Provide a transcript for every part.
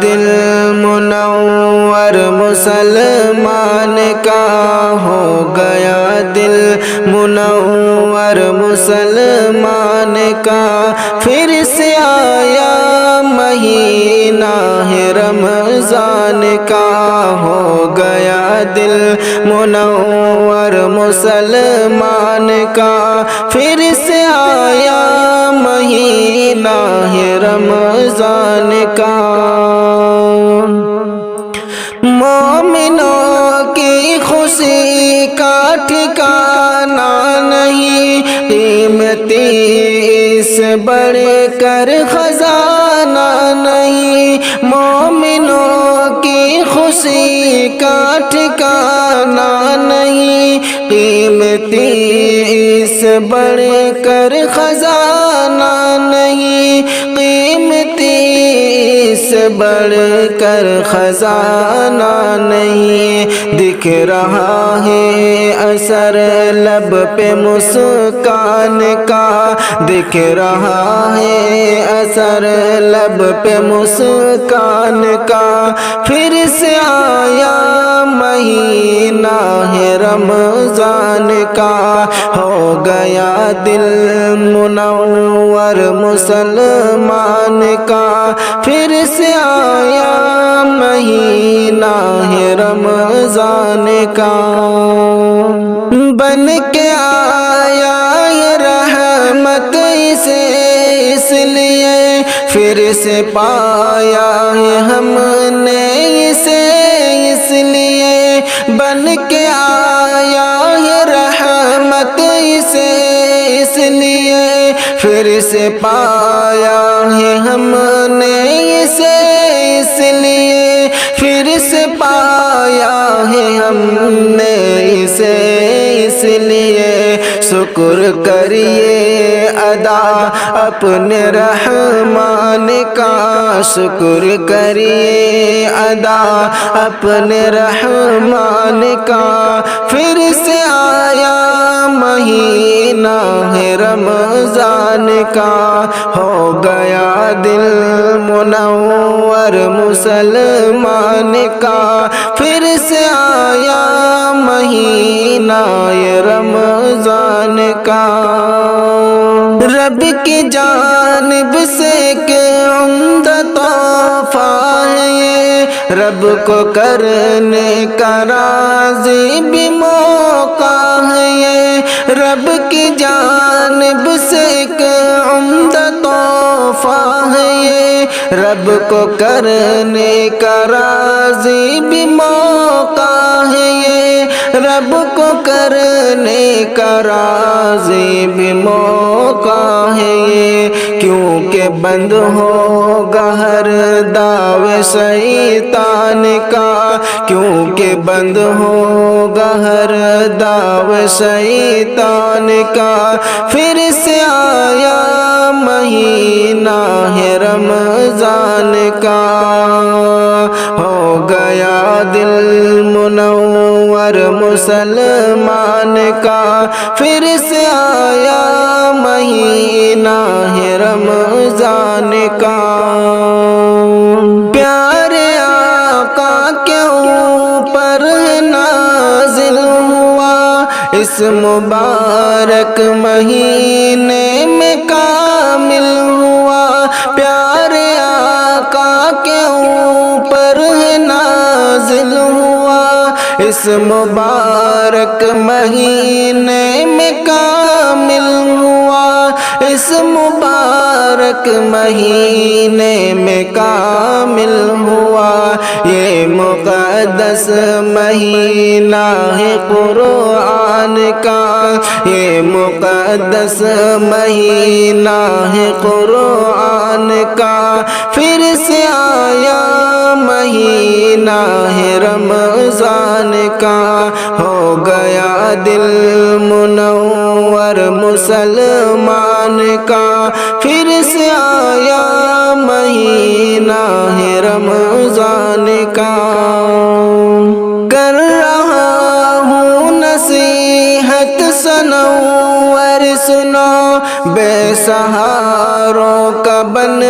دل منور مسلمان کا، ہو گیا دل منور مسلمان کا، پھر سے آیا مہینہ ہے رمضان کا، ہو گیا دل منور مسلمان کا، پھر سے آیا مہینہ ہے رمضان کا۔ مومنوں کی خوشی کا ٹھکانہ نہیں، قیمتی اس بڑھ کر خزانہ نہیں، مومنوں کی خوشی کا ٹھکانہ نہیں، قیمتی اس بڑھ کر خزانہ نہیں، قیمتی اس بڑھ کر خزانہ نہیں۔ دکھ رہا ہے اثر لب پہ مسکان کا، دکھ رہا ہے اثر لب پہ مسکان کا، پھر سے آیا مہینہ ہے رمضان کا، ہو گیا دل منور مسلمان کا، پھر سے آیا مہینہ ہے رمضان کا۔ بن کے آیا یہ رحمت اسے اس لیے، پھر سے پایا ہے ہم نے اسے اس لیے، بن کے آیا یہ رحمت اسے اس لیے، پھر سے پایا ہے ہم نے اسے اس لیے، پھر سے پایا ہے ہم نے اسے اس لیے، شکر کریے ادا اپنے رحمان کا، شکر کریے ادا اپنے رحمان کا، پھر سے آیا مہینہ ہے رمضان کا، ہو گیا دل منور مسلمان کا، پھر سے آیا مہینہ یہ رمضان کا۔ رب کی جانب سے ایک عمدہ تحفہ ہے یہ، رب کو کرنے کا راضی بھی موقع ہے یہ، رب کی جانب سے ایک عمدہ تحفہ ہے یہ، رب کو کرنے کا راضی بھی موقع ہے یہ، رب کو کرنے کا راضی بھی موقع ہے یہ، کیونکہ بند ہوگا ہر دعوے شیطان کا، کیونکہ بند ہوگا ہر دعوے شیطان کا، پھر سے آیا مہینہ ہے رمضان کا، ہو گیا دل منور مسلمان کا، پھر سے آیا مہینہ ہے رمضان کا۔ پیارے آقا کے اوپر نازل ہوا اس مبارک مہینے میں کامل ہوا، پیارے آقا کے اوپر نازل ہوا اس مبارک مہینے میں کامل ہوا، اس مبارک مہینے میں کامل ہوا، یہ مقدس مہینہ ہے قرآن کا، یہ مقدس مہینہ ہے قرآن کا، پھر سے آیا مہینہ ہے رمضان کا، ہو گیا دل منور مسلمان کا، پھر سے آیا مہینہ ہے رمضان کا۔ کر رہا ہوں نصیحت سنو اور سنو، بے سہاروں کا بن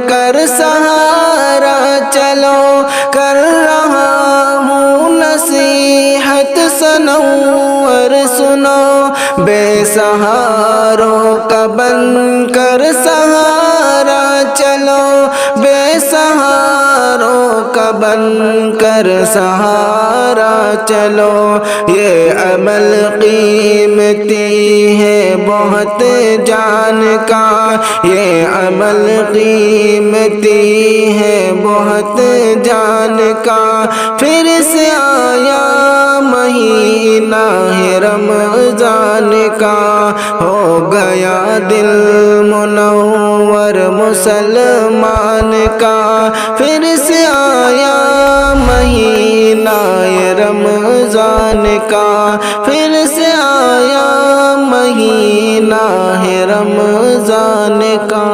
کر سہارا چلو، کر رہا ہوں نصیحت سنور سنو، بے سہاروں کا بن کر سہارا چلو، بے سہاروں کا بن کر سہارا چلو، یہ عمل قیمتی ہے بہت جان کا، یہ عمل قیمتی ہے بہت جان کا، پھر سے آیا مہینہ ہے رمضان کا، ہو گیا دل منور مسلمان کا، پھر سے آیا مہینہ ہے رمضان کا، پھر سے آیا مہینہ ہے رمضان کا۔